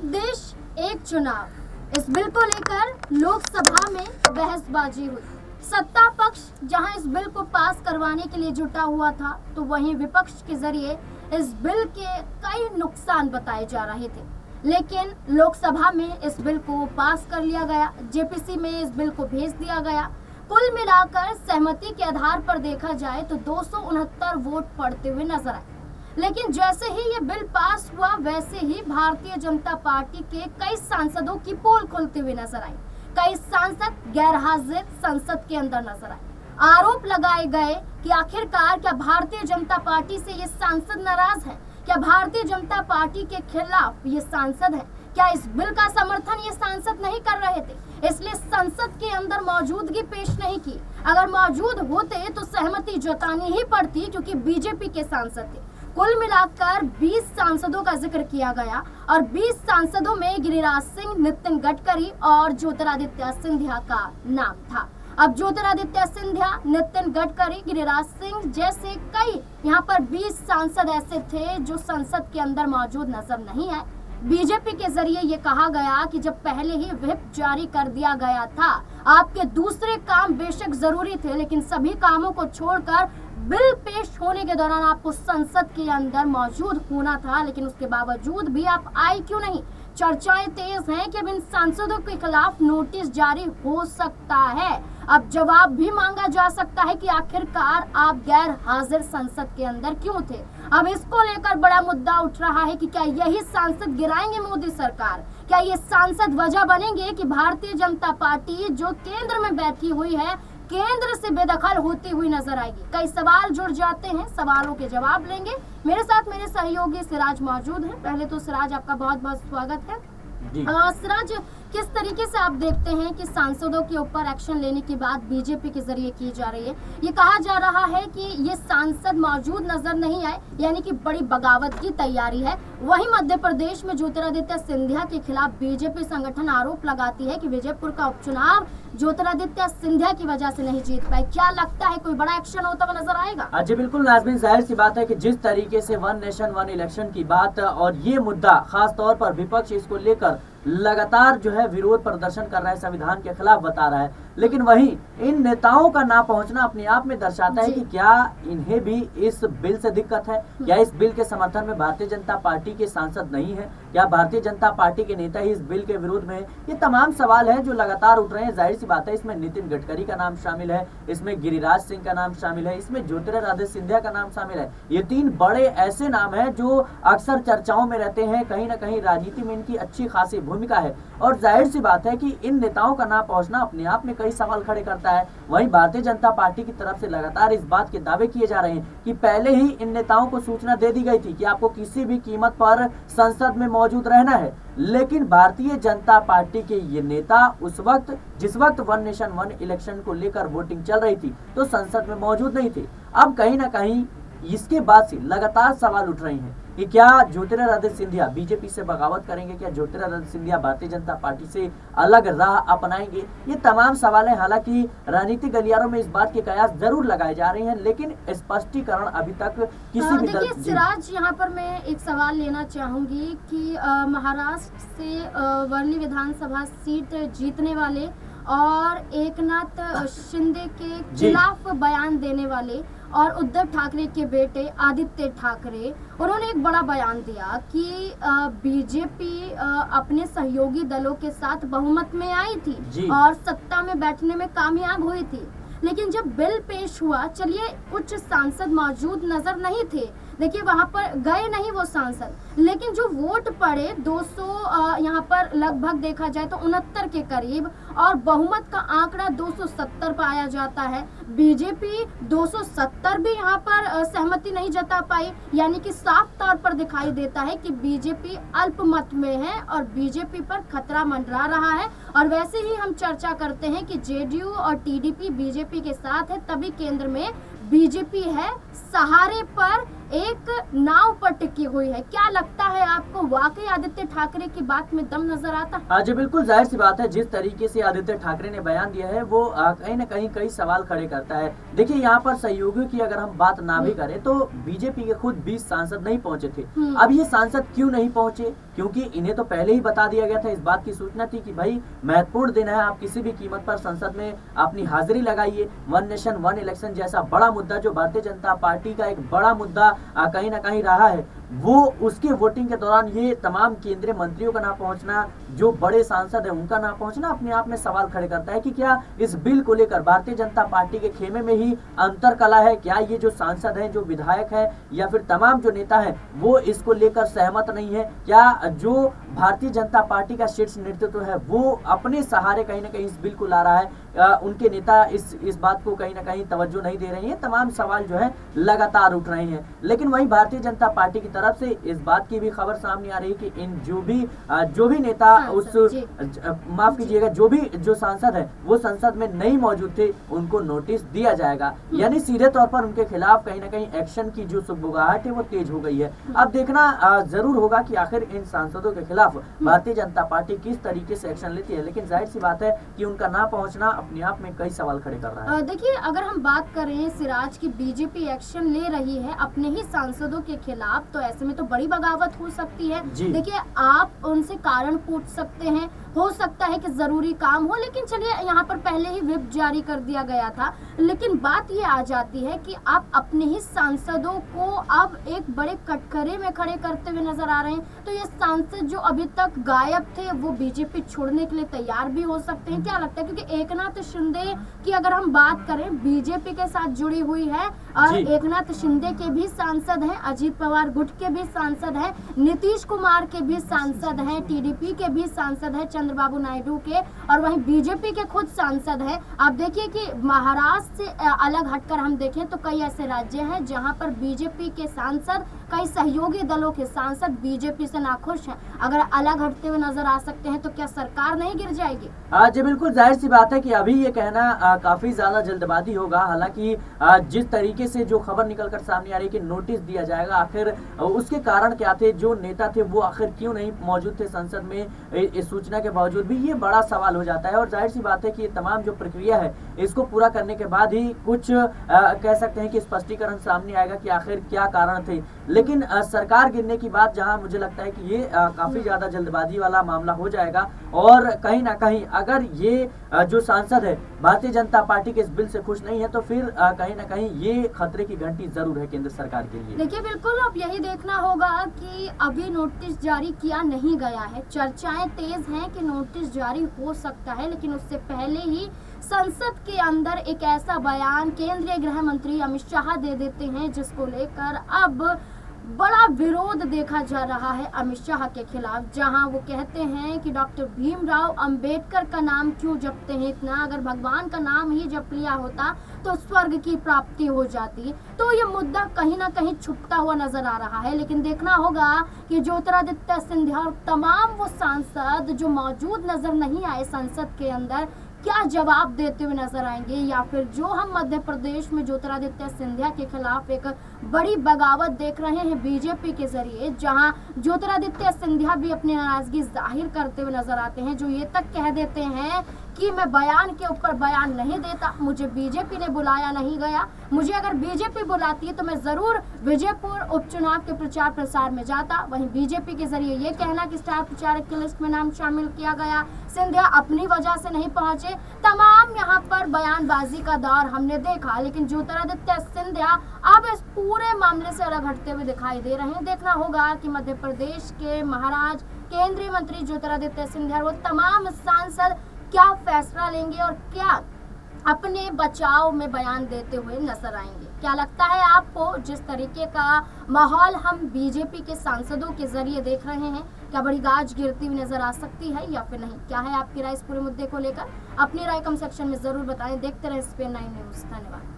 एक देश एक चुनाव, इस बिल को लेकर लोकसभा में बहसबाजी हुई। सत्ता पक्ष जहां इस बिल को पास करवाने के लिए जुटा हुआ था, तो वहीं विपक्ष के जरिए इस बिल के कई नुकसान बताए जा रहे थे। लेकिन लोकसभा में इस बिल को पास कर लिया गया, जेपीसी में इस बिल को भेज दिया गया। कुल मिलाकर सहमति के आधार पर देखा जाए तो 269 वोट पड़ते हुए नजर आए। लेकिन जैसे ही ये बिल पास हुआ, वैसे ही भारतीय जनता पार्टी के कई सांसदों की पोल खुलते हुए नजर आई। कई सांसद गैर हाजिर संसद के अंदर नजर आए। आरोप लगाए गए कि आखिरकार क्या भारतीय जनता पार्टी से ये सांसद नाराज है? क्या भारतीय जनता पार्टी के खिलाफ ये सांसद है? क्या इस बिल का समर्थन ये सांसद नहीं कर रहे थे, इसलिए संसद के अंदर मौजूदगी पेश नहीं की? अगर मौजूद होते तो सहमति जतानी ही पड़ती, क्योंकि बीजेपी के सांसद थे। कुल मिलाकर 20 सांसदों का जिक्र किया गया और 20 सांसदों में गिरिराज सिंह, नितिन गडकरी और ज्योतिरादित्य सिंधिया का नाम था। अब ज्योतिरादित्य सिंधिया, नितिन गडकरी, गिरिराज सिंह जैसे कई यहाँ पर 20 सांसद ऐसे थे जो संसद के अंदर मौजूद नजर नहीं आए। बीजेपी के जरिए ये कहा गया कि जब पहले ही व्हिप जारी कर दिया गया था, आपके दूसरे काम बेशक जरूरी थे, लेकिन सभी कामों को छोड़कर बिल पेश होने के दौरान आपको संसद के अंदर मौजूद होना था। लेकिन उसके बावजूद भी आप आए क्यों नहीं? चर्चाएं तेज हैं कि अब इन सांसदों के खिलाफ नोटिस जारी हो सकता है। अब जवाब भी मांगा जा सकता है कि आखिरकार आप गैर हाजिर संसद के अंदर क्यों थे। अब इसको लेकर बड़ा मुद्दा उठ रहा है कि क्या यही सांसद गिराएंगे मोदी सरकार? क्या ये सांसद वजह बनेंगे कि भारतीय जनता पार्टी जो केंद्र में बैठी हुई है, केंद्र से बेदखल होती हुई नजर आएगी? कई सवाल जुड़ जाते हैं, सवालों के जवाब लेंगे। मेरे साथ मेरे सहयोगी सिराज मौजूद हैं। पहले तो सिराज, आपका बहुत बहुत स्वागत है। सिराज, किस तरीके से आप देखते हैं कि सांसदों के ऊपर एक्शन लेने की बात बीजेपी के जरिए की जा रही है? ये कहा जा रहा है कि ये सांसद मौजूद नजर नहीं आए, यानी कि बड़ी बगावत की तैयारी है। वहीं मध्य प्रदेश में ज्योतिरादित्य सिंधिया के खिलाफ बीजेपी संगठन आरोप लगाती है कि विजयपुर का उपचुनाव ज्योतिरादित्य सिंधिया की वजह से नहीं जीत पाए। क्या लगता है कोई बड़ा एक्शन होता हुआ नजर आएगा? जी बिल्कुल नाज़मीन, जाहिर सी बात है कि जिस तरीके से वन नेशन वन इलेक्शन की बात और ये मुद्दा खास तौर पर विपक्ष इसको लेकर लगातार जो है विरोध प्रदर्शन कर रहा है, संविधान के खिलाफ बता रहा है, लेकिन वहीं इन नेताओं का ना पहुंचना अपने आप में दर्शाता है कि क्या इन्हें भी इस बिल से दिक्कत है? क्या इस बिल के समर्थन में भारतीय जनता पार्टी के सांसद नहीं है? क्या भारतीय जनता पार्टी के नेता ही इस बिल के विरोध में? ये तमाम सवाल हैं जो लगातार उठ रहे हैं। जाहिर सी बात है, इसमें नितिन गडकरी का नाम शामिल है, इसमें गिरिराज सिंह का नाम शामिल है, इसमें ज्योतिरादित्य सिंधिया का नाम शामिल है। ये 3 बड़े ऐसे नाम हैं जो अक्सर चर्चाओं में रहते हैं। कहीं ना कहीं राजनीति में इनकी अच्छी खासी भूमिका है और जाहिर सी बात है कि इन नेताओं का ना पहुंचना अपने आप में कई सवाल खड़े करता है। वहीं भारतीय जनता पार्टी की तरफ से लगातार इस बात के दावे किए जा रहे हैं कि पहले ही इन नेताओं को सूचना दे दी गई थी कि आपको किसी भी कीमत पर संसद में मौजूद रहना है। लेकिन भारतीय जनता पार्टी के ये नेता उस वक्त, जिस वक्त वन नेशन वन इलेक्शन को लेकर वोटिंग चल रही थी, तो संसद में मौजूद नहीं थे। अब कहीं ना कहीं इसके बाद से लगातार सवाल उठ रहे हैं कि क्या ज्योतिरादित्य सिंधिया बीजेपी से बगावत करेंगे? क्या ज्योतिरादित्य सिंधिया भारतीय जनता पार्टी से अलग राह अपनाएंगे? ये तमाम सवाल हैं। हालांकि राजनीतिक गलियारों में इस बात के कयास जरूर लगाए जा रहे हैं, लेकिन स्पष्टीकरण अभी तक किसी भी देखिए सिराज, यहाँ पर मैं एक सवाल लेना चाहूंगी कि महाराष्ट्र से वर्ली विधानसभा सीट जीतने वाले और एकनाथ शिंदे के खिलाफ बयान देने वाले और उद्धव ठाकरे के बेटे आदित्य ठाकरे, उन्होंने एक बड़ा बयान दिया कि बीजेपी अपने सहयोगी दलों के साथ बहुमत में आई थी और सत्ता में बैठने में कामयाब हुई थी। लेकिन जब बिल पेश हुआ, चलिए कुछ सांसद मौजूद नजर नहीं थे, देखिए वहां पर गए नहीं वो सांसद, लेकिन जो वोट पड़े 200 यहाँ पर लगभग देखा जाए तो 69 के करीब, और बहुमत का आंकड़ा 270 पाया जाता है। बीजेपी 270 भी यहाँ पर सहमति नहीं जता पाई, यानी कि साफ तौर पर दिखाई देता है कि बीजेपी अल्पमत में है और बीजेपी पर खतरा मंडरा रहा है। और वैसे ही हम चर्चा करते हैं कि जेडीयू और टीडीपी बीजेपी के साथ है, तभी केंद्र में बीजेपी है। सहारे पर एक नाव पर टिकी हुई है। क्या लगता है आपको, वाकई आदित्य ठाकरे की बात में दम नजर आता है? हाँ जी, बिल्कुल जाहिर सी बात है, जिस तरीके से आदित्य ठाकरे ने बयान दिया है वो कहीं ना कहीं कई सवाल खड़े करता है। देखिए, यहाँ पर सहयोगियों की अगर हम बात ना भी करें तो बीजेपी के खुद 20 सांसद नहीं पहुंचे थे। अब ये सांसद क्यों नहीं पहुंचे? क्योंकि इन्हें तो पहले ही बता दिया गया था, इस बात की सूचना थी कि भाई महत्वपूर्ण दिन है, आप किसी भी कीमत पर संसद में अपनी हाजिरी लगाइए। वन नेशन वन इलेक्शन जैसा बड़ा मुद्दा, जो भारतीय जनता पार्टी का एक बड़ा मुद्दा कहीं ना कहीं रहा है, वो उसके वोटिंग के दौरान ये तमाम केंद्रीय मंत्रियों का ना पहुंचना, जो बड़े सांसद है उनका ना पहुंचना अपने आप में सवाल खड़े करता है कि क्या इस बिल को लेकर भारतीय जनता पार्टी के खेमे में ही अंतर कला है? क्या ये जो सांसद हैं, जो विधायक हैं, या फिर तमाम जो नेता हैं, वो इसको लेकर सहमत नहीं है? क्या जो भारतीय जनता पार्टी का शीर्ष नेतृत्व है वो अपने सहारे कहीं ना कहीं इस बिल को ला रहा है? उनके नेता इस बात को कहीं ना कहीं तवज्जो नहीं दे रहे हैं। तमाम सवाल जो है लगातार उठ रहे हैं। लेकिन वहीं भारतीय जनता पार्टी की तरफ से इस बात की भी खबर सामने आ रही है कि इन जो भी नेता माफ कीजिएगा, जो सांसद है वो संसद में नहीं मौजूद थे, उनको नोटिस दिया जाएगा। यानी सीधे तौर पर उनके खिलाफ कहीं ना कहीं एक्शन की जो सुगबुगाहट है वो तेज हो गई है। अब देखना जरूर होगा कि आखिर इन सांसदों के खिलाफ भारतीय जनता पार्टी किस तरीके से एक्शन लेती है। लेकिन जाहिर सी बात है कि उनका ना पहुंचना अपने आप में कई सवाल खड़े कर रहा है। देखिए, अगर हम बात करें सिराज की, बीजेपी एक्शन ले रही है अपने ही सांसदों के खिलाफ, तो ऐसे में तो बड़ी बगावत हो सकती है। देखिए, आप उनसे कारण पूछ सकते हैं, हो सकता है कि जरूरी काम हो, लेकिन चलिए यहाँ पर पहले ही व्हिप जारी कर दिया गया था। लेकिन बात ये आ जाती है कि आप अपने ही सांसदों को अब एक बड़े कटघरे में खड़े करते हुए नजर आ रहे हैं। तो ये सांसद जो अभी तक गायब थे वो बीजेपी छोड़ने के लिए तैयार भी हो सकते हैं। क्या लगता है? क्योंकि एकनाथ शिंदे की अगर हम बात करें, बीजेपी के साथ जुड़ी हुई है, और एकनाथ शिंदे के भी सांसद हैं, अजीत पवार गुट के भी सांसद हैं, नीतीश कुमार के भी सांसद हैं, टीडीपी के भी सांसद हैं, चंद्रबाबू नायडू के, और वहीं बीजेपी के खुद सांसद हैं। आप देखिए कि महाराष्ट्र से अलग हटकर हम देखें तो कई ऐसे राज्य हैं जहां पर बीजेपी के सांसद, कई सहयोगी दलों के सांसद बीजेपी से नाखुश हैं। अगर अलग हटते हुए नजर आ सकते हैं तो क्या सरकार नहीं गिर जाएगी? जी बिल्कुल, जाहिर सी बात है कि अभी ये कहना काफी ज्यादा जल्दबाजी होगा। हालांकि जिस तरीके से जो खबर निकलकर सामने आ रही है कि नोटिस दिया जाएगा, आखिर उसके कारण क्या थे? जो नेता थे वो आखिर क्यों नहीं मौजूद थे संसद में इस सूचना के बावजूद भी? ये बड़ा सवाल हो जाता है। और जाहिर सी बात है कि तमाम जो प्रक्रिया है इसको पूरा करने के बाद ही कुछ कह सकते हैं कि स्पष्टीकरण सामने आएगा कि आखिर क्या कारण थे। लेकिन सरकार गिरने की बात, जहां मुझे लगता है कि ये काफी ज्यादा जल्दबाजी वाला मामला हो जाएगा, और कहीं ना कहीं अगर ये जो सांसद है भारतीय जनता पार्टी के इस बिल से खुश नहीं है तो फिर कहीं ना कहीं ये खतरे की घंटी जरूर है केंद्र सरकार के लिए। देखिए, बिल्कुल अब यही देखना होगा कि अभी नोटिस जारी किया नहीं गया है। चर्चाएं तेज हैं कि नोटिस जारी हो सकता है, लेकिन उससे पहले ही संसद के अंदर एक ऐसा बयान केंद्रीय गृह मंत्री अमित शाह दे देते हैं जिसको लेकर अब बड़ा विरोध देखा जा रहा है अमित शाह के खिलाफ, जहां वो कहते हैं कि डॉक्टर भीमराव अंबेडकर का नाम क्यों जपते हैं इतना? अगर भगवान का नाम ही जप लिया होता तो स्वर्ग की प्राप्ति हो जाती। तो ये मुद्दा कहीं ना कहीं छुपता हुआ नजर आ रहा है। लेकिन देखना होगा कि ज्योतिरादित्य सिंधिया और तमाम वो सांसद जो मौजूद नजर नहीं आए संसद के अंदर, क्या जवाब देते हुए नजर आएंगे, या फिर जो हम मध्य प्रदेश में ज्योतिरादित्य सिंधिया के खिलाफ एक बड़ी बगावत देख रहे हैं बीजेपी के जरिए, जहां ज्योतिरादित्य सिंधिया भी अपनी नाराजगी जाहिर करते हुए नजर आते हैं, जो ये तक कह देते हैं कि मैं बयान के ऊपर बयान नहीं देता, मुझे बीजेपी ने बुलाया नहीं गया, मुझे अगर बीजेपी बुलाती है तो मैं जरूर विजयपुर उपचुनाव के प्रचार प्रसार में जाता। वहीं बीजेपी के जरिए ये कहना कि स्टार प्रचारक की लिस्ट में नाम शामिल किया गया, सिंधिया अपनी वजह से नहीं पहुंचे, तमाम यहाँ पर बयानबाजी का दौर हमने देखा। लेकिन ज्योतिरादित्य सिंधिया अब इस पूरे मामले से अलग हटते हुए दिखाई दे रहे हैं। देखना होगा कि मध्य प्रदेश के महाराज केंद्रीय मंत्री ज्योतिरादित्य सिंधिया वो तमाम सांसद क्या फैसला लेंगे और क्या अपने बचाव में बयान देते हुए नजर आएंगे। क्या लगता है आपको, जिस तरीके का माहौल हम बीजेपी के सांसदों के जरिए देख रहे हैं, क्या बड़ी गाज गिरती हुई नजर आ सकती है या फिर नहीं? क्या है आपकी राय इस पूरे मुद्दे को लेकर? अपनी राय कमेंट सेक्शन में जरूर बताएं। देखते रहे SPN9 न्यूज़। धन्यवाद।